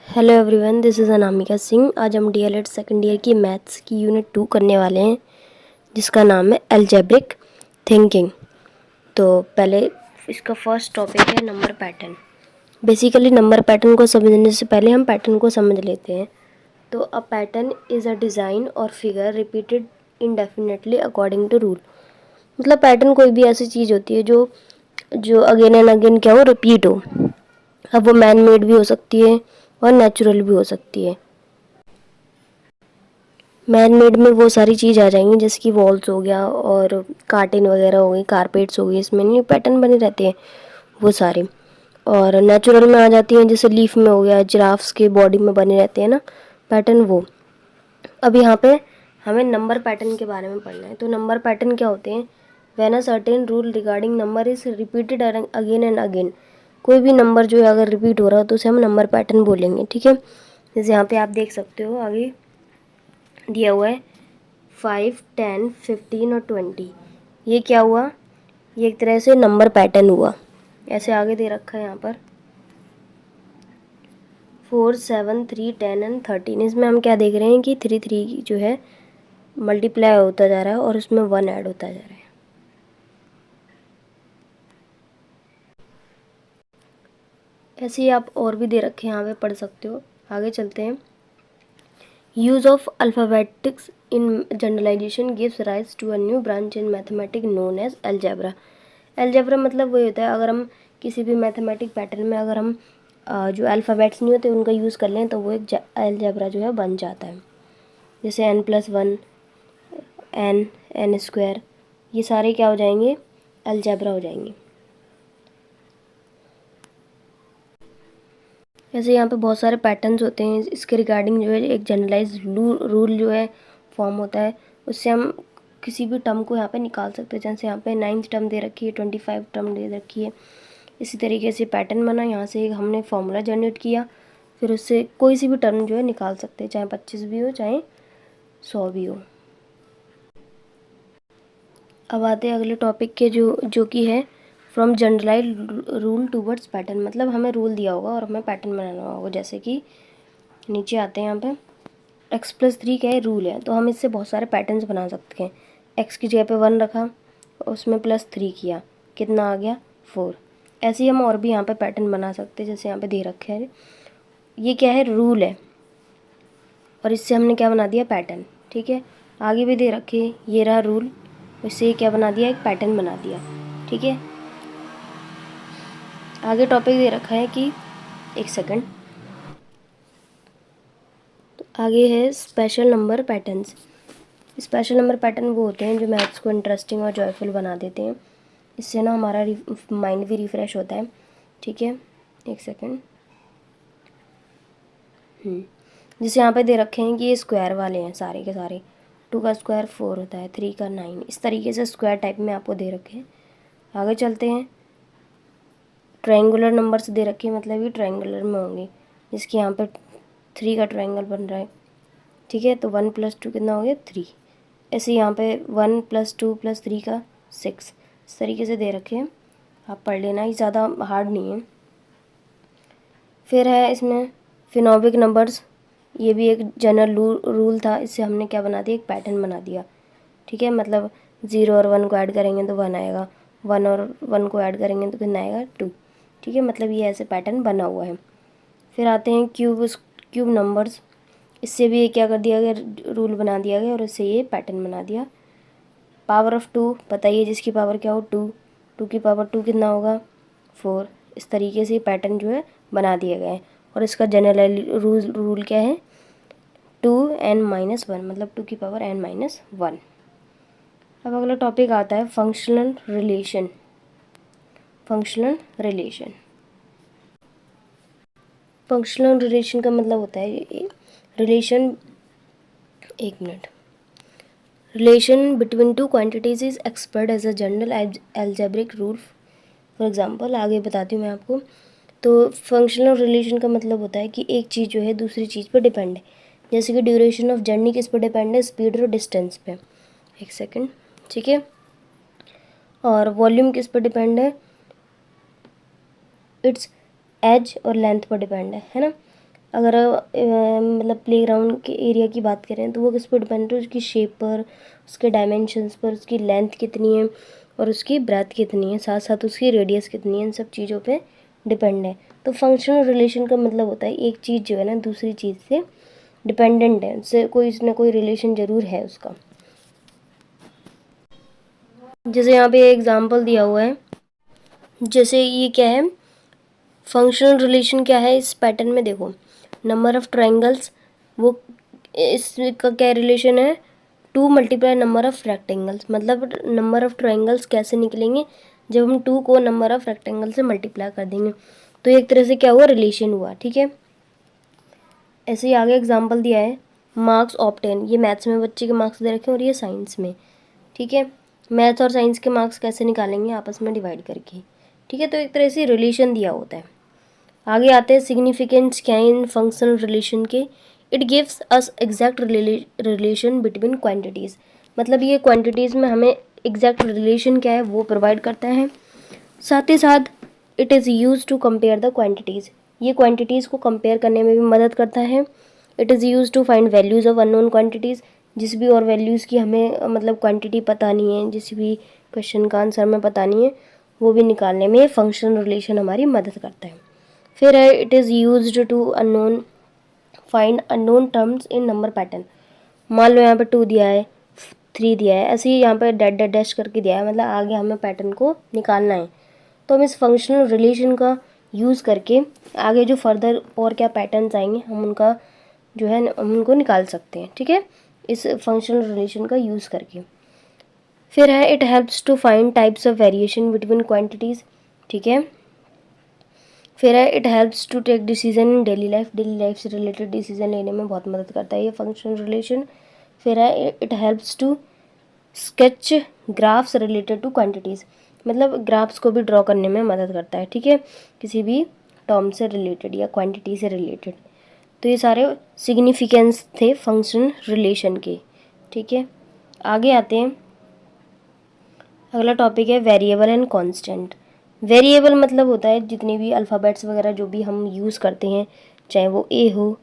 Hello everyone, this is Anamika Singh. आज हम DElEd second year की मैथ्स की यूनिट 2 करने वाले हैं, जिसका नाम है अलजेब्रिक थिंकिंग। तो पहले इसका फर्स्ट टॉपिक है number pattern. Basically number pattern को समझने से पहले हम पैटर्न को समझ लेते हैं। तो a pattern is a design और figure repeated indefinitely according to rule. मतलब पैटर्न कोई भी ऐसी चीज़ होती है जो जो अगेन एंड अगेन क्या हो, रिपीट हो। अब वो मैन मेड भी हो सकती है और नेचुरल भी हो सकती है। मैन मेड में वो सारी चीज़ आ जाएंगी जैसे कि वॉल्स हो गया और कार्टेन वगैरह हो गई, कारपेट्स हो गई, इसमें नहीं पैटर्न बने रहते हैं वो सारे। और नेचुरल में आ जाती हैं जैसे लीफ में हो गया, जिराफ्स के बॉडी में बने रहते हैं ना पैटर्न, वो। अब यहाँ पे हमें नंबर पैटर्न के बारे में पढ़ना है। तो नंबर पैटर्न क्या होते हैं? When a certain rule regarding number is repeated again and again. कोई भी नंबर जो है अगर रिपीट हो रहा है तो उसे हम नंबर पैटर्न बोलेंगे, ठीक है। जैसे यहाँ पे आप देख सकते हो आगे दिया हुआ है 5, 10, 15 और 20। ये क्या हुआ? ये एक तरह से नंबर पैटर्न हुआ। ऐसे आगे दे रखा है यहाँ पर 4, 7, 3, 10 एंड 13। इसमें हम क्या देख रहे हैं कि 3 जो है मल्टीप्लाई होता जा रहा है और उसमें 1 ऐड होता जा रहा है। ऐसे ही आप और भी दे रखे हैं, यहाँ पे पढ़ सकते हो। आगे चलते हैं। Use of alphabetics in generalization gives rise to a new branch in mathematics known as algebra. Algebra मतलब वही होता है, अगर हम किसी भी मैथमेटिक पैटर्न में अगर हम जो अल्फ़ाबेट्स नहीं होते उनका यूज़ कर लें तो वो एक अलजेब्रा जो है बन जाता है। जैसे n+1, n² ये सारे क्या हो जाएंगे? अलजेब्रा हो जाएंगे। ऐसे यहाँ पे बहुत सारे पैटर्न्स होते हैं, इसके रिगार्डिंग जो है एक जनरलाइज रूल जो है फॉर्म होता है। उससे हम किसी भी टर्म को यहाँ पे निकाल सकते हैं। जैसे यहाँ पे 9th टर्म दे रखी है, 25 टर्म दे रखी है। इसी तरीके से पैटर्न बना, यहाँ से हमने फॉर्मूला जनरेट किया, फिर उससे कोई सी भी टर्म जो है निकाल सकते हैं, चाहे 25 भी हो चाहे 100 भी हो। अब आते हैं अगले टॉपिक के जो कि है from generalize rule towards pattern. मतलब हमें रूल दिया होगा और हमें पैटर्न बनाना होगा। जैसे कि नीचे आते हैं यहाँ पे x+3 क्या है? रूल है, तो हम इससे बहुत सारे पैटर्न्स बना सकते हैं। x की जगह पे 1 रखा, उसमें +3 किया, कितना आ गया? 4। ऐसे ही हम और भी यहाँ पे पैटर्न बना सकते हैं, जैसे यहाँ पे दे रखे हैं। ये क्या है? रूल है, और इससे हमने क्या बना दिया? पैटर्न, ठीक है। आगे भी दे रखे, ये रहा रूल, इससे क्या बना दिया? एक पैटर्न बना दिया, ठीक है। आगे टॉपिक दे रखा है कि एक सेकंड, तो आगे है special number patterns. Special number pattern वो होते हैं जो मैथ्स को इंटरेस्टिंग और जॉयफुल बना देते हैं। इससे ना हमारा माइंड भी रिफ़्रेश होता है, ठीक है। एक सेकंड। जैसे यहाँ पे दे रखे हैं कि ये स्क्वायर वाले हैं सारे के सारे। 2 का स्क्वायर 4 होता है, 3 का 9। इस तरीके से स्क्वायर टाइप में आपको दे रखे हैं। आगे चलते हैं। ट्रायंगुलर नंबर्स दे रखे हैं, मतलब ये ट्रायंगुलर में होंगे। जिसके यहाँ पे 3 का ट्रायंगल बन रहा है, ठीक है। तो 1 + 2 कितना हो गया? 3। ऐसे यहाँ पे 1 + 2 + 3 का 6। इस तरीके से दे रखे हैं, आप पढ़ लेना, ये ज़्यादा हार्ड नहीं है। फिर है इसमें फिनोमिक नंबर्स। ये भी एक जनरल रूल था, इससे हमने क्या बना दिया? एक पैटर्न बना दिया, ठीक है। मतलब 0 और 1 को ऐड करेंगे तो 1 आएगा, 1 और 1 को ऐड करेंगे तो कितना आएगा? 2, ठीक है। मतलब ये ऐसे पैटर्न बना हुआ है। फिर आते हैं क्यूब नंबर्स। इससे भी ये क्या कर दिया गया? रूल बना दिया गया और इससे ये पैटर्न बना दिया। पावर ऑफ 2 बताइए, जिसकी पावर क्या हो? 2। 2 की पावर 2 कितना होगा? 4। इस तरीके से पैटर्न जो है बना दिया गया है। और इसका जनरल रूल क्या है? 2n-1, मतलब 2 की पावर n-1। अब अगला टॉपिक आता है functional relation. Functional relation functional relation का मतलब होता है रिलेशन, एक minute, relation between two quantities is expressed as a general algebraic rule. For example आगे बताती हूँ मैं आपको। तो फंक्शनल रिलेशन का मतलब होता है कि एक चीज़ जो है दूसरी चीज़ पर डिपेंड है। जैसे कि ड्यूरेशन ऑफ जर्नी किस पर डिपेंड है? स्पीड और डिस्टेंस पे। एक सेकंड, ठीक है। और वॉल्यूम किस पर डिपेंड है? इट्स एज और लेंथ पर डिपेंड है ना। अगर मतलब प्लेग्राउंड के एरिया की बात करें तो वो किस पर डिपेंड है, उसकी शेप पर, उसके डायमेंशंस पर, उसकी लेंथ कितनी है और उसकी ब्रेथ कितनी है, साथ साथ उसकी रेडियस कितनी है, इन सब चीज़ों पे डिपेंड है। तो फंक्शनल रिलेशन का मतलब होता है एक चीज़ जो है ना दूसरी चीज़ से डिपेंडेंट है, उससे कोई ना कोई रिलेशन ज़रूर है उसका। जैसे यहाँ पे एग्जांपल दिया हुआ है, जैसे ये क्या है, फंक्शनल रिलेशन क्या है इस पैटर्न में देखो, नंबर ऑफ ट्रायंगल्स, वो इसका क्या रिलेशन है, 2 मल्टीप्लाई नंबर ऑफ रेक्टेंगल्स। मतलब नंबर ऑफ ट्रायंगल्स कैसे निकलेंगे, जब हम 2 को नंबर ऑफ रेक्टेंगल से मल्टीप्लाई कर देंगे। तो एक तरह से क्या हुआ, रिलेशन हुआ, ठीक है। ऐसे ही आगे एग्जांपल दिया है, मार्क्स ऑब्टेन, ये मैथ्स में बच्चे के मार्क्स दे रखे हैं और ये साइंस में, ठीक है। मैथ्स और साइंस के मार्क्स कैसे निकालेंगे, आपस में डिवाइड करके, ठीक है। तो एक तरह से रिलेशन दिया होता है। आगे आते हैं सिग्निफिकेंस क्या है इन फंक्शनल रिलेशन के, it gives us exact relation between quantities. मतलब ये क्वांटिटीज़ में हमें एग्जैक्ट रिलेशन क्या है वो प्रोवाइड करता है। साथ ही साथ it is use to compare the quantities, ये क्वांटिटीज़ को कंपेयर करने में भी मदद करता है। It is use to find values of unknown quantities, जिस भी और वैल्यूज़ की हमें मतलब क्वांटिटी पता नहीं है, जिस भी क्वेश्चन का आंसर में पता नहीं है, वो भी निकालने में फंक्शनल रिलेशन हमारी मदद करता है। फिर है it is used to unknown find unknown terms in number pattern. मान लो यहाँ पे 2 दिया है, 3 दिया है, ऐसे ही यहाँ पे डैट डैट डैश करके दिया है, मतलब आगे हमें पैटर्न को निकालना है। तो हम इस फंक्शनल रिलेशन का यूज़ करके आगे जो फर्दर और क्या पैटर्न्स आएंगे हम उनका जो है हम उनको निकाल सकते हैं, ठीक है, इस फंक्शनल रिलेशन का यूज़ करके। फिर है it helps to find types of variation between quantities, ठीक है। फिर है it helps to take decision in daily life, daily life से रिलेटेड डिसीजन लेने में बहुत मदद करता है ये फंक्शनल रिलेशन। फिर है it helps to sketch graphs related to quantities, मतलब ग्राफ्स को भी ड्रॉ करने में मदद करता है, ठीक है, किसी भी टर्म से रिलेटेड या क्वांटिटी से रिलेटेड। तो ये सारे सिग्निफिकेंस थे फंक्शन रिलेशन के, ठीक है। आगे आते हैं, अगला टॉपिक है वेरिएबल एंड कांस्टेंट। वेरिएबल मतलब होता है जितने भी अल्फ़ाबेट्स वगैरह जो भी हम यूज़ करते हैं, चाहे वो ए हो,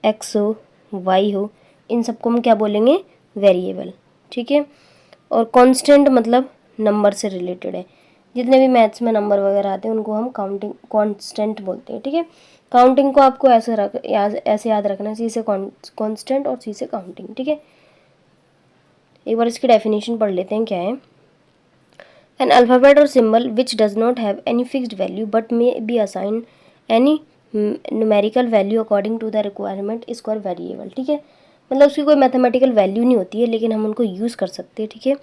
एक्स हो, वाई हो, इन सबको हम क्या बोलेंगे, वेरिएबल, ठीक है। और कांस्टेंट मतलब नंबर से रिलेटेड है, जितने भी मैथ्स में नंबर वगैरह आते हैं उनको हम काउंटिंग कांस्टेंट बोलते हैं, ठीक है। काउंटिंग को आपको ऐसे याद रखना है, सी से कांस्टेंट और सी से काउंटिंग, ठीक है। एक बार इसकी डेफिनेशन पढ़ लेते हैं क्या है। An alphabet or symbol which does not have any fixed value but may be assigned any numerical value according to the requirement is called variable, ठीक है। मतलब उसकी कोई मैथमेटिकल वैल्यू नहीं होती है लेकिन हम उनको यूज़ कर सकते हैं, ठीक है।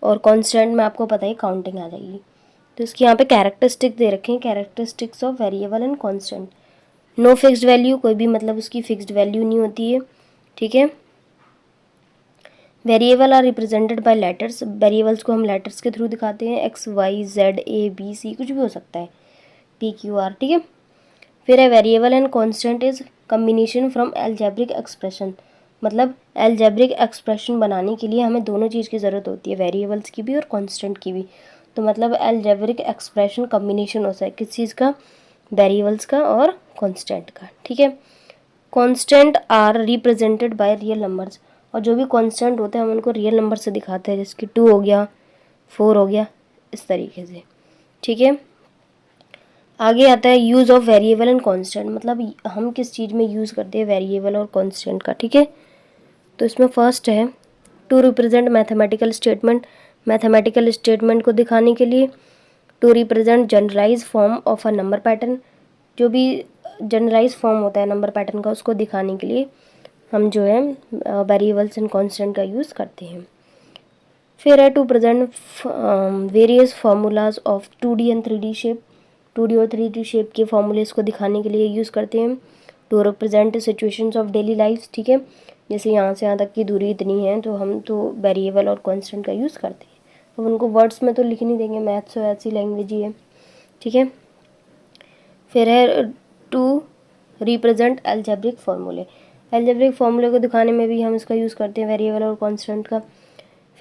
और कांस्टेंट में आपको पता है काउंटिंग आ जाएगी। तो इसकी यहाँ पे कैरेक्टरिस्टिक दे रखे हैं, characteristics of variable and constant. No fixed value, कोई भी मतलब उसकी फिक्स्ड वैल्यू नहीं होती है, ठीक है। Variable are represented by letters, variables को हम लेटर्स के थ्रू दिखाते हैं, X Y Z A B C कुछ भी हो सकता है, पी क्यू आर, ठीक है। फिर है variable and constant is combination from algebraic expression, मतलब एल्जेब्रिक एक्सप्रेशन बनाने के लिए हमें दोनों चीज़ की ज़रूरत होती है, वेरिएबल्स की भी और कांस्टेंट की भी। तो मतलब एल्जेब्रिक एक्सप्रेशन कम्बिनेशन होता है किस चीज़ का, वेरिएबल्स का और कांस्टेंट का, ठीक है। Constant are represented by real numbers, और जो भी कांस्टेंट होते हैं हम उनको रियल नंबर से दिखाते हैं, जैसे कि 2 हो गया, 4 हो गया, इस तरीके से, ठीक है। आगे आता है use of variable and constant, मतलब हम किस चीज़ में यूज़ करते हैं वेरिएबल और कांस्टेंट का, ठीक है। तो इसमें फर्स्ट है to represent mathematical statement, mathematical statement को दिखाने के लिए। To represent generalize form of a number pattern, जो भी जनरलाइज फॉर्म होता है नंबर पैटर्न का उसको दिखाने के लिए हम जो है वेरिएबल्स एंड कांस्टेंट का यूज़ करते हैं। फिर है to present various formulas of 2D and 3D shape, 2D और 3D शेप के फार्मूलेस को दिखाने के लिए यूज़ करते हैं। To represent situations of daily life, ठीक है, जैसे यहाँ से यहाँ तक की दूरी इतनी है तो हम तो वेरिएबल और कांस्टेंट का यूज़ करते हैं। अब उनको वर्ड्स में तो लिख नहीं देंगे, मैथ्स तो ऐसी लैंग्वेज ही है, ठीक है। फिर है टू रिप्रेजेंट एल्जेब्रिक फार्मूले, एल्जेब्रिक फार्मूले को दिखाने में भी हम इसका यूज़ करते हैं वेरिएबल और कांस्टेंट का।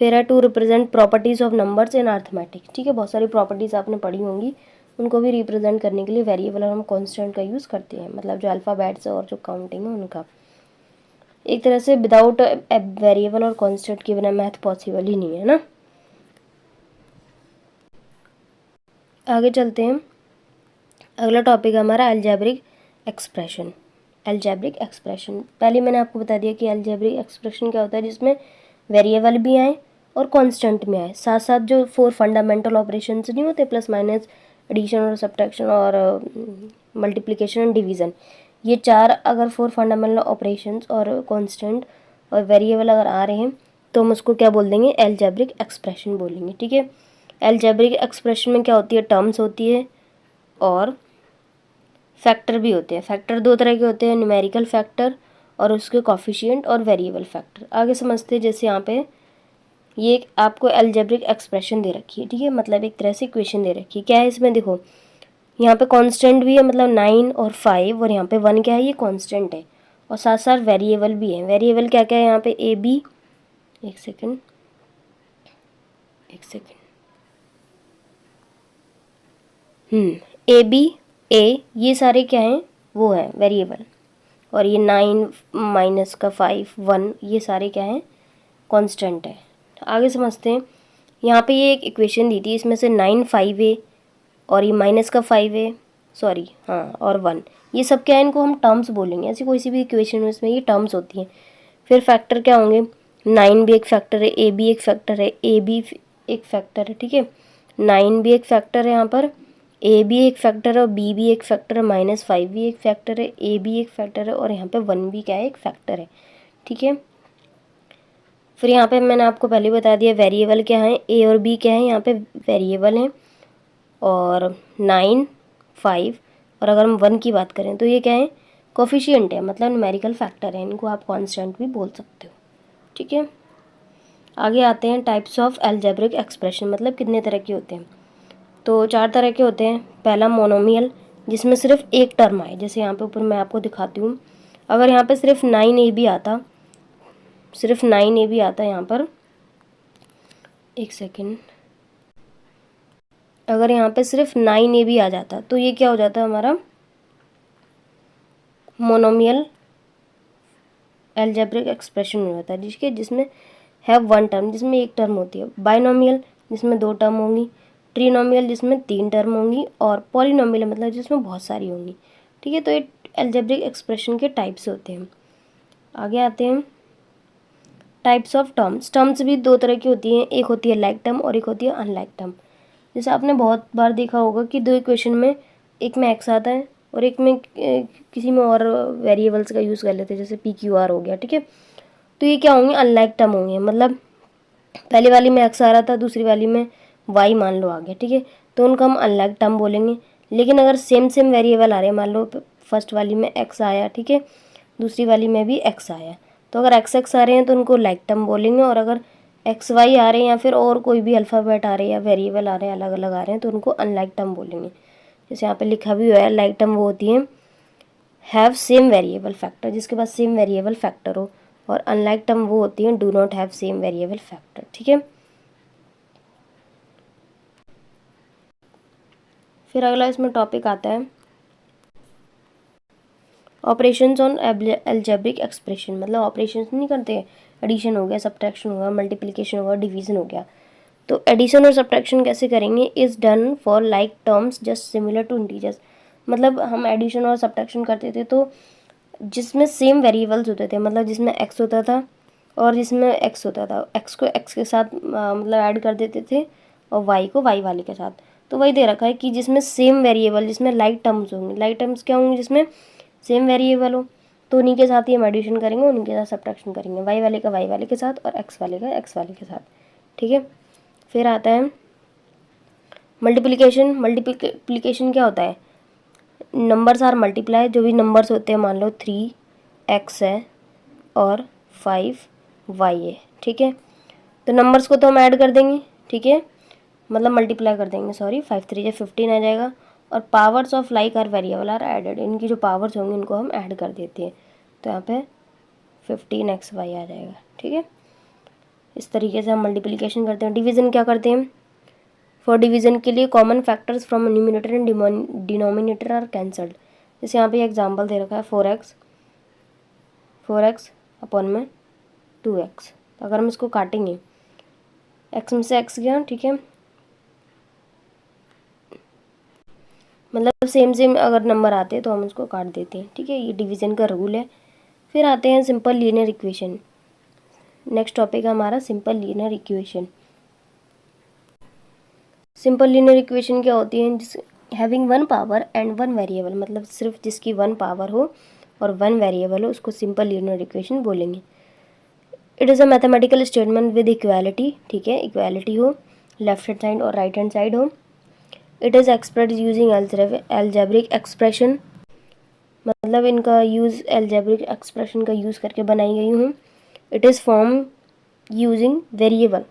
फिर है to represent properties of numbers in arithmetic, ठीक है, बहुत सारी प्रॉपर्टीज़ आपने पढ़ी होंगी उनको भी रिप्रेजेंट करने के लिए वेरिएबल और हम कांस्टेंट का यूज़ करते हैं, मतलब जो अल्फ़ाबेट्स और जो काउंटिंग है उनका। एक तरह से विदाउट वेरिएबल और कांस्टेंट के बिना मैथ पॉसिबल ही नहीं है ना। आगे चलते हैं। अगला टॉपिक है हमारा अलजेब्रिक एक्सप्रेशन। अलजेब्रिक एक्सप्रेशन, पहले मैंने आपको बता दिया कि अलजेब्रिक एक्सप्रेशन क्या होता है, जिसमें वेरिएबल भी आए और कांस्टेंट में आए, साथ साथ जो 4 फंडामेंटल ऑपरेशंस नहीं होते, प्लस माइनस, एडिशन और सब्ट्रैक्शन और मल्टीप्लिकेशन एंड डिवीज़न, ये 4 अगर 4 फंडामेंटल ऑपरेशंस और कांस्टेंट और वेरिएबल अगर आ रहे हैं तो हम उसको क्या बोल देंगे, अलजेब्रिक एक्सप्रेशन बोलेंगे। ठीक है, अलजेब्रिक एक्सप्रेशन में क्या होती है, टर्म्स होती है और फैक्टर भी होते हैं। फैक्टर 2 तरह के होते हैं, न्यूमेरिकल फैक्टर और उसके कॉफिशिएंट, और वेरिएबल फैक्टर। आगे समझते हैं। जैसे यहाँ पे ये एक आपको अलजेब्रिक एक्सप्रेशन दे रखी है, ठीक है, मतलब एक तरह से इक्वेशन दे रखी है। क्या है इसमें, देखो यहाँ पे कांस्टेंट भी है, मतलब 9 और 5, और यहाँ पे 1 क्या है, ये कांस्टेंट है, और साथ साथ वेरिएबल भी है। वेरिएबल क्या क्या है यहाँ पे, ए बी, एक सेकेंड, ए बी, ए, ये सारे क्या हैं, वो है वेरिएबल, और ये 9 माइनस का 5 1, ये सारे क्या हैं, कांस्टेंट है। आगे समझते हैं। यहाँ पे ये एक इक्वेशन दी थी, इसमें से 9 5 है और ये माइनस का 5 है, सॉरी हाँ, और 1, ये सब क्या है, इनको हम टर्म्स बोलेंगे। ऐसी कोई सी भी इक्वेशन में इसमें ये टर्म्स होती हैं। फिर फैक्टर क्या होंगे, 9 भी एक फैक्टर है, ए भी एक फैक्टर है, ए बी एक फैक्टर है, ठीक है, 9 भी एक फैक्टर है यहाँ पर, ए भी एक फैक्टर है और बी भी एक फैक्टर है, -5 भी एक फैक्टर है, ए भी एक फैक्टर है, और यहाँ पे 1 भी क्या है, एक फैक्टर है। ठीक है, फिर यहाँ पे मैंने आपको पहले बता दिया वेरिएबल क्या है, ए और बी क्या है, यहाँ पे वेरिएबल हैं, और 9 5, और अगर हम 1 की बात करें तो ये क्या है, कोफिशिएंट है, मतलब न्यूमेरिकल फैक्टर है, इनको आप कांस्टेंट भी बोल सकते हो। ठीक है, आगे आते हैं टाइप्स ऑफ अलजेब्रिक एक्सप्रेशन, मतलब कितने तरह के होते हैं। तो 4 तरह के होते हैं। पहला मोनोमियल, जिसमें सिर्फ एक टर्म आए, जैसे यहाँ पे ऊपर मैं आपको दिखाती हूँ। अगर यहाँ पे सिर्फ 9 भी आता, सिर्फ 9 भी आता यहाँ पर, एक सेकेंड, अगर यहाँ पे सिर्फ 9 भी आ जाता तो ये क्या हो जाता है, हमारा मोनोमियल अलजेब्रिक एक्सप्रेशन हो जाता है, जिसमें है 1 टर्म, जिसमें एक टर्म होती है। बाइनोमियल, जिसमें 2 टर्म होंगी। ट्रिनोमियल, जिसमें 3 टर्म होंगी। और पॉलिनोमियल, मतलब जिसमें बहुत सारी होंगी। ठीक है, तो ये अलजेब्रिक एक्सप्रेशन के टाइप्स होते हैं। आगे आते हैं टाइप्स ऑफ टर्म्स। टर्म्स भी 2 तरह की होती हैं, एक होती है लाइक टर्म और एक होती है अनलाइक टर्म। जैसे आपने बहुत बार देखा होगा कि 2 इक्वेशन में एक में एक्स आता है और एक में किसी में और वेरिएबल्स का यूज़ कर लेते हैं, जैसे पी क्यू आर हो गया। ठीक है, तो ये क्या होंगे, अनलाइक टर्म होंगे, मतलब पहली वाली में एक्स आ रहा था, दूसरी वाली में वाई मान लो आ गया। ठीक है, तो उनको हम अनलाइक टर्म बोलेंगे। लेकिन अगर सेम सेम वेरिएबल आ रहे हैं, मान लो फर्स्ट वाली में एक्स आया, ठीक है, दूसरी वाली में भी एक्स आया, तो अगर एक्स एक्स आ रहे हैं तो उनको लाइक टर्म बोलेंगे, और अगर एक्स वाई आ रहे हैं या फिर और कोई भी अल्फ़ाबेट आ रहे हैं या वेरिएबल आ रहे हैं, अलग अलग आ रहे हैं, तो उनको अनलाइक टर्म बोलेंगे। जैसे यहाँ पे लिखा भी हुआ है, लाइक टर्म वो होती है हैव सेम वेरिएबल फैक्टर, जिसके पास सेम वेरिएबल फैक्टर हो, और अनलाइक टर्म वो होती है do not have same variable factor. ठीक है, फिर अगला इसमें टॉपिक आता है ऑपरेशंस ऑन अलजेब्रिक एक्सप्रेशन, मतलब ऑपरेशंस नहीं करते, एडिशन हो गया, सब्ट्रैक्शन हो गया, मल्टीप्लिकेशन हो गया, डिवीजन हो गया। तो एडिशन और सब्ट्रैक्शन कैसे करेंगे, is done for like terms just similar to integers. मतलब हम एडिशन और सब्ट्रैक्शन करते थे तो जिसमें सेम वेरिएबल्स होते थे, मतलब जिसमें एक्स होता था और जिसमें एक्स होता था, एक्स को एक्स के साथ मतलब ऐड कर देते थे और वाई को वाई वाले के साथ। तो वही दे रखा है कि जिसमें सेम वेरिएबल, जिसमें लाइक टर्म्स होंगे। लाइक टर्म्स क्या होंगे, जिसमें सेम वेरिएबल हो, तो उन्हीं के साथ ही हम एडिशन करेंगे, उन्हीं के साथ सब्ट्रैक्शन करेंगे, वाई वाले का वाई वाले के साथ और एक्स वाले का एक्स वाले के साथ। ठीक है, फिर आता है मल्टीप्लिकेशन। मल्टीप्लिकेशन क्या होता है, नंबर्स आर मल्टीप्लाई, जो भी नंबर्स होते हैं, मान लो 3x है और 5y है। ठीक है, तो नंबर्स को तो हम ऐड कर देंगे, ठीक है, मतलब मल्टीप्लाई कर देंगे, सॉरी, 5 3 15 आ जाएगा, और powers of like are variable are added, इनकी जो पावर्स होंगी इनको हम ऐड कर देते हैं, तो यहाँ पे 15xy आ जाएगा। ठीक है, इस तरीके से हम मल्टीप्लिकेशन करते हैं। डिवीज़न क्या करते हैं, फॉर डिवीजन के लिए common factors from numerator and denominator are cancelled. जैसे यहाँ पे एग्जांपल दे रखा है 4x अपॉन में 2x। तो अगर हम इसको काटेंगे, x में से x गया, ठीक है, मतलब सेम अगर नंबर आते हैं तो हम उसको काट देते हैं, ठीक है। ये डिवीज़न का रूल है। फिर आते हैं simple linear equation. Next topic है हमारा simple linear equation. Simple linear equation क्या होती है? जिस having one power and one variable, मतलब सिर्फ जिसकी वन पावर हो और वन वेरिएबल हो उसको सिंपल लीनियर इक्वेशन बोलेंगे। It is a mathematical statement with equality, ठीक है, इक्वालिटी हो, लेफ्ट हैंड साइड और राइट हैंड साइड हो। It is express using algebraic expression, मतलब इनका यूज़ एल्जेब्रिक एक्सप्रेशन का यूज़ करके बनाई गई हूँ। It is form using variable,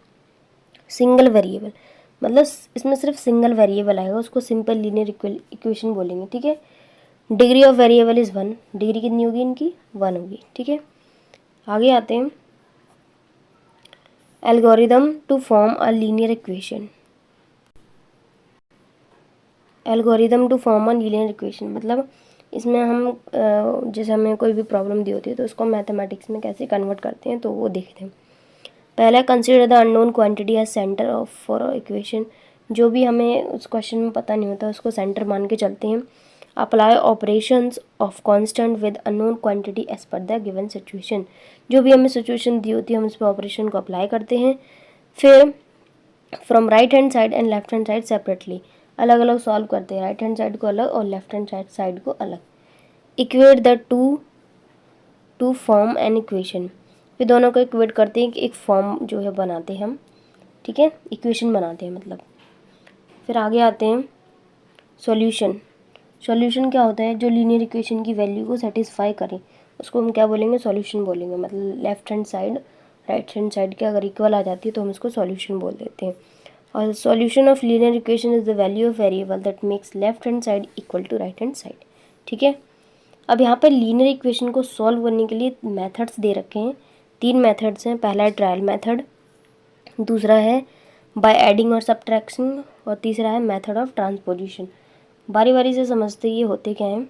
single variable, मतलब इसमें सिर्फ सिंगल वेरिएबल आएगा, उसको सिंपल लीनियर इक्वेशन बोलेंगे, ठीक है। Degree of variable is 1, degree कितनी होगी इनकी? 1 होगी, ठीक है। आगे आते हैं algorithm to form a linear equation. Algorithm to form a linear equation मतलब इसमें हम जैसे हमें कोई भी प्रॉब्लम दी होती है तो उसको मैथमेटिक्स में कैसे कन्वर्ट करते हैं तो वो देखते हैं। पहला, consider the unknown quantity as centre of for equation. जो भी हमें उस क्वेश्चन में पता नहीं होता उसको सेंटर मान के चलते हैं। Apply operations of constant with unknown quantity as per the given situation. जो भी हमें सिचुएशन दी होती है हम उस पर ऑपरेशन को अप्लाई करते हैं। फिर from right hand side and left hand side separately, अलग अलग सॉल्व करते हैं, राइट हैंड साइड को अलग और लेफ्ट हैंड साइड को अलग। Equate the two form an equation, फिर दोनों को इक्वेट करते हैं कि एक फॉर्म जो है बनाते हैं हम, ठीक है, इक्वेशन बनाते हैं मतलब। फिर आगे आते हैं सॉल्यूशन। सॉल्यूशन क्या होता है? जो लीनियर इक्वेशन की वैल्यू को सेटिस्फाई करे उसको हम क्या बोलेंगे? सॉल्यूशन बोलेंगे। मतलब left hand side right hand side के अगर इक्वल आ जाती है तो हम इसको सॉल्यूशन बोल देते हैं। और solution of linear equation is the value of variable that makes left hand side equal to right hand side, ठीक है। अब यहाँ पर लीनियर इक्वेशन को सॉल्व करने के लिए मेथड्स दे रखे हैं। 3 मेथड्स हैं। पहला है ट्रायल मेथड, दूसरा है बाय एडिंग और सब्ट्रैक्शन और तीसरा है मेथड ऑफ ट्रांसपोजिशन। बारी बारी से समझते ये होते क्या हैं।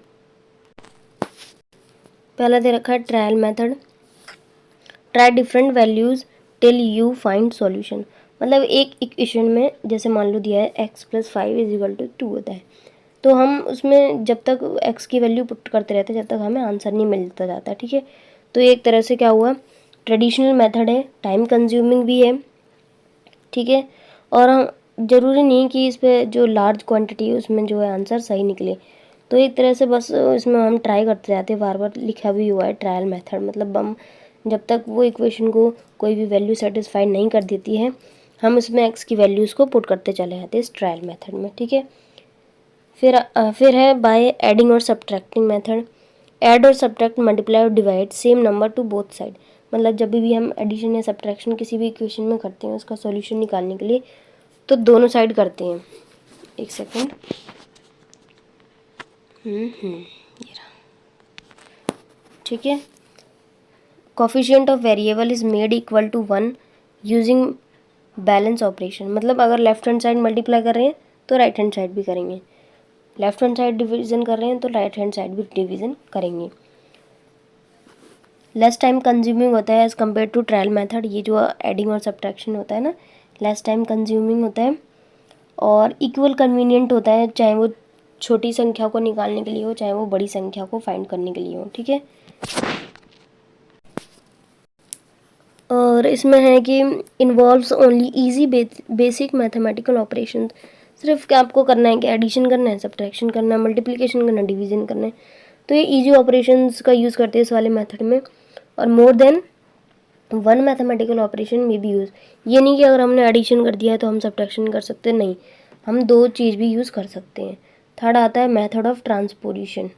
पहला दे रखा है trial method, try different values till you find solution. मतलब एक इक्वेशन में जैसे मान लो दिया है x+5 = 2 होता है, तो हम उसमें जब तक x की वैल्यू पुट करते रहते हैं जब तक हमें आंसर नहीं मिलता जाता, ठीक है। तो एक तरह से क्या हुआ, ट्रेडिशनल मेथड है, टाइम कंज्यूमिंग भी है, ठीक है। और ज़रूरी नहीं कि इस पर जो लार्ज क्वांटिटी है उसमें जो है आंसर सही निकले। तो एक तरह से बस इसमें हम ट्राई करते जाते हैं, बार बार लिखा भी हुआ है ट्रायल मेथड। मतलब हम जब तक वो इक्वेशन को कोई भी वैल्यू सेटिस्फाई नहीं कर देती है हम इसमें एक्स की वैल्यूज़ को पुट करते चले जाते हैं इस ट्रायल मेथड में, ठीक है। फिर है बाय एडिंग और सब्ट्रैक्टिंग मेथड। ऐड और सब्ट्रैक्ट, मल्टीप्लाई और divide same number two both side. मतलब जब भी हम एडिशन या सब्ट्रैक्शन किसी भी इक्वेशन में करते हैं उसका सॉल्यूशन निकालने के लिए तो दोनों साइड करते हैं। एक सेकेंड, ये रहा, ठीक है। Coefficient of variable is made equal to 1 using balance operation. मतलब अगर लेफ्ट हैंड साइड मल्टीप्लाई कर रहे हैं तो राइट हैंड साइड भी करेंगे, लेफ्ट हैंड साइड डिवीज़न कर रहे हैं तो राइट हैंड साइड भी डिवीज़न करेंगे। लेस टाइम कंज्यूमिंग होता है as compare to trial method. ये जो एडिंग और सब्ट्रैक्शन होता है ना, लेस टाइम कंज्यूमिंग होता है और इक्वल कन्वीनियंट होता है, चाहे वो छोटी संख्या को निकालने के लिए हो चाहे वो बड़ी संख्या को फाइंड करने के लिए हो, ठीक है। और इसमें है कि involves only easy basic mathematical operation. सिर्फ क्या आपको करना है कि एडिशन करना है, सब्ट्रैक्शन करना है, मल्टीप्लिकेशन करना है, डिवीज़न करना है। तो ये इजी ऑपरेशंस का यूज़ करते हैं इस वाले मेथड में। और मोर देन 1 मैथमेटिकल ऑपरेशन में भी यूज़, ये नहीं कि अगर हमने एडिशन कर दिया है तो हम सब्ट्रैक्शन कर सकते हैं, नहीं, हम 2 चीज़ भी यूज़ कर सकते हैं। थर्ड आता है method of transposition.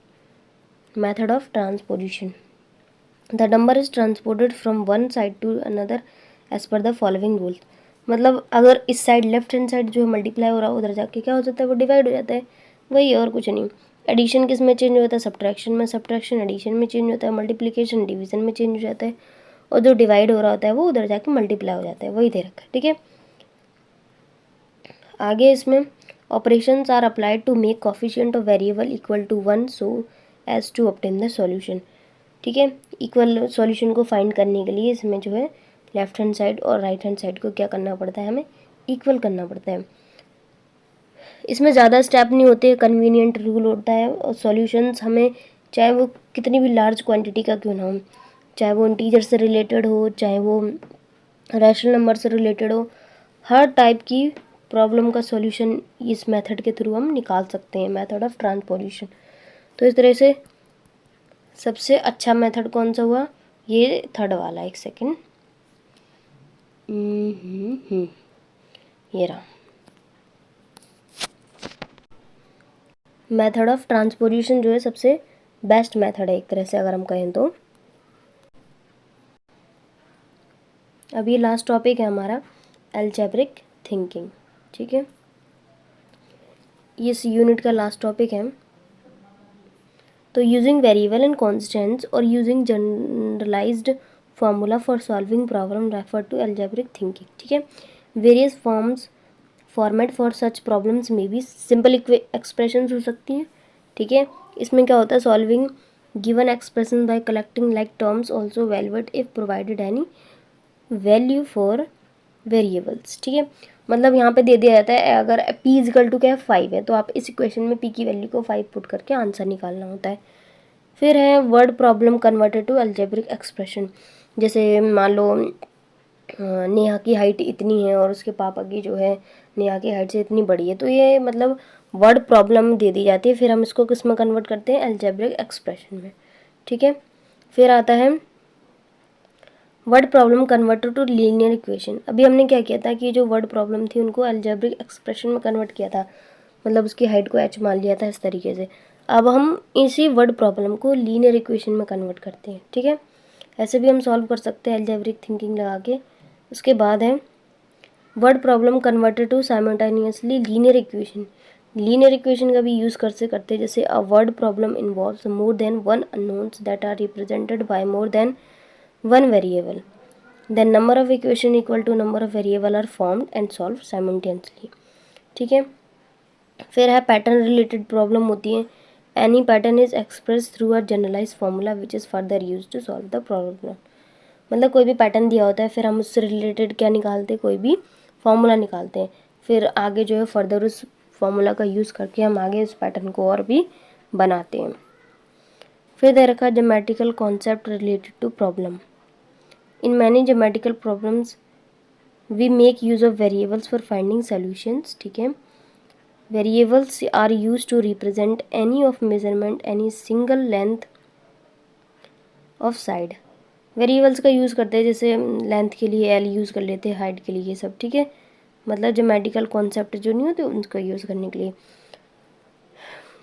Method of transposition, the number is transported from one side to another as per the following rules. मतलब अगर इस साइड लेफ्ट हैंड साइड जो है मल्टीप्लाई हो रहा है उधर जाके क्या हो जाता है, वो डिवाइड हो जाता है, वही और कुछ नहीं। एडिशन किस में चेंज होता है? सब्ट्रैक्शन में, सब्ट्रैक्शन एडिशन में चेंज होता है, मल्टीप्लिकेशन डिवीजन में चेंज हो जाता है और जो डिवाइड हो रहा होता है वो उधर जाके मल्टीप्लाई हो जाता है, वही दे रखा है, ठीक है। आगे इसमें operations are applied to make coefficient of variable equal to 1 so as to obtain the solution. ठीक है, इक्वल सॉल्यूशन को फाइंड करने के लिए इसमें जो है लेफ्ट हैंड साइड और राइट हैंड साइड को क्या करना पड़ता है, हमें इक्वल करना पड़ता है। इसमें ज़्यादा स्टेप नहीं होते, कन्वीनियंट रूल होता है और सॉल्यूशंस हमें चाहे वो कितनी भी लार्ज क्वांटिटी का क्यों ना हो, चाहे वो इंटीजर से रिलेटेड हो, चाहे वो रैशनल नंबर से रिलेटेड हो, हर टाइप की प्रॉब्लम का सॉल्यूशन इस मेथड के थ्रू हम निकाल सकते हैं, मेथड ऑफ ट्रांसपोजिशन। तो इस तरह से सबसे अच्छा मेथड कौन सा हुआ, ये थर्ड वाला। एक सेकेंड, ये रहा मेथड ऑफ ट्रांसपोजिशन, जो है सबसे बेस्ट मेथड है एक तरह से अगर हम कहें तो। अभी लास्ट टॉपिक है हमारा अलजेब्रिक थिंकिंग। ठीक है, इस यूनिट का लास्ट टॉपिक है। तो यूजिंग वेरिएबल एंड कॉन्स्टेंट्स और using generalized formula for solving problem refer to algebraic thinking. ठीक है, various format for such problems में भी सिंपल एक्सप्रेशंस हो सकती हैं। ठीक है, इसमें क्या होता है, solving given expression by collecting like terms also valued if provided any value for variables. ठीक है, मतलब यहाँ पे दे दिया जाता है अगर p इजिकल टू क्या है 5 है, तो आप इस इक्वेशन में p की वैल्यू को 5 पुट करके आंसर निकालना होता है। फिर है word problem converted to algebraic expression. जैसे मान लो नेहा की हाइट इतनी है और उसके पापा की जो है नेहा की हाइट से इतनी बड़ी है, तो ये मतलब वर्ड प्रॉब्लम दे दी जाती है, फिर हम इसको किस में कन्वर्ट करते हैं, अलजेब्रिक एक्सप्रेशन में। ठीक है, फिर आता है word problem converted to linear equation. अभी हमने क्या किया था कि जो वर्ड प्रॉब्लम थी उनको अलजेब्रिक एक्सप्रेशन में कन्वर्ट किया था, मतलब उसकी हाइट को h मान लिया था इस तरीके से। अब हम इसी वर्ड प्रॉब्लम को लीनियर इक्वेशन में कन्वर्ट करते हैं। ठीक है, ऐसे भी हम सॉल्व कर सकते हैं अलजेब्रिक थिंकिंग लगा के। उसके बाद है word problem converted to simultaneously linear equation. Linear equation का भी यूज़ करते हैं, जैसे a word problem involves more than one unknowns that are represented by more than one variable, then number of equation equal to number of variable are formed and solved simultaneously। ठीक है, फिर है pattern related problem होती है। Any pattern is express through a generalize formula which is further use to solve the problem. मतलब कोई भी pattern दिया होता है, फिर हम उससे रिलेटेड क्या निकालते हैं, कोई भी फार्मूला निकालते हैं, फिर आगे जो है फर्दर उस फार्मूला का यूज़ करके हम आगे उस पैटर्न को और भी बनाते हैं। फिर दे रखा geometrical concept related to problem. In many geometrical problems, we make use of variables for finding solutions। ठीक है, variables are used to represent any of measurement any single length of side। variables का use करते हैं, जैसे length के लिए l use कर लेते हैं, हाइट के लिए ये सब। ठीक है, मतलब ज्योमेट्रिकल कॉन्सेप्ट जो नहीं होते उनका यूज़ करने के लिए।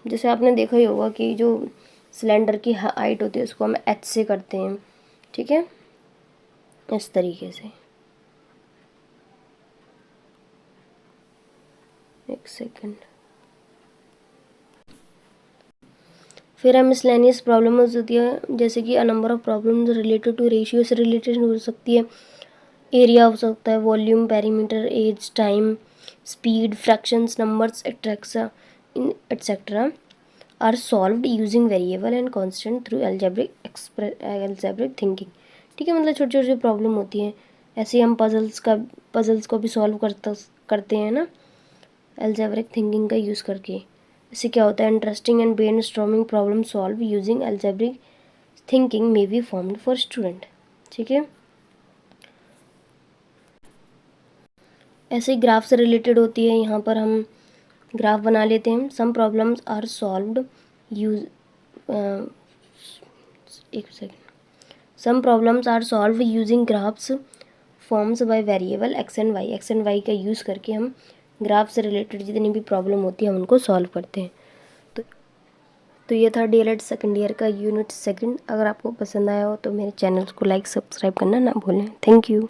जैसे आपने देखा ही होगा कि जो सिलेंडर की हाइट होती है उसको हम h से करते हैं। ठीक है, इस तरीके से। एक सेकेंड, फिर हम मिसलेनियस प्रॉब्लम्स होती है, जैसे कि a number of problems related to ratio से रिलेटेड हो सकती है, एरिया हो सकता है, volume, perimeter, age, time, speed, fractions, numbers etcetera are solved using variable and constant through algebraic thinking. ठीक है, मतलब छोटी छोटी प्रॉब्लम होती हैं, ऐसे ही हम पजल्स को भी सॉल्व करते हैं ना अलजेब्रिक थिंकिंग का यूज़ करके। इससे क्या होता है, interesting and brainstorming problem solve using algebraic thinking may be formed for student. ठीक है, ऐसे ही ग्राफ से रिलेटेड होती है, यहाँ पर हम ग्राफ बना लेते हैं। Some problems are solved use एक second some problems are solve using graphs forms by variable x and y का यूज़ करके हम ग्राफ से रिलेटेड जितनी भी प्रॉब्लम होती है हम उनको सॉल्व करते हैं। तो ये था डीएलएड सेकेंड ईयर का यूनिट सेकंड। अगर आपको पसंद आया हो तो मेरे चैनल को लाइक सब्सक्राइब करना ना भूलें। Thank you.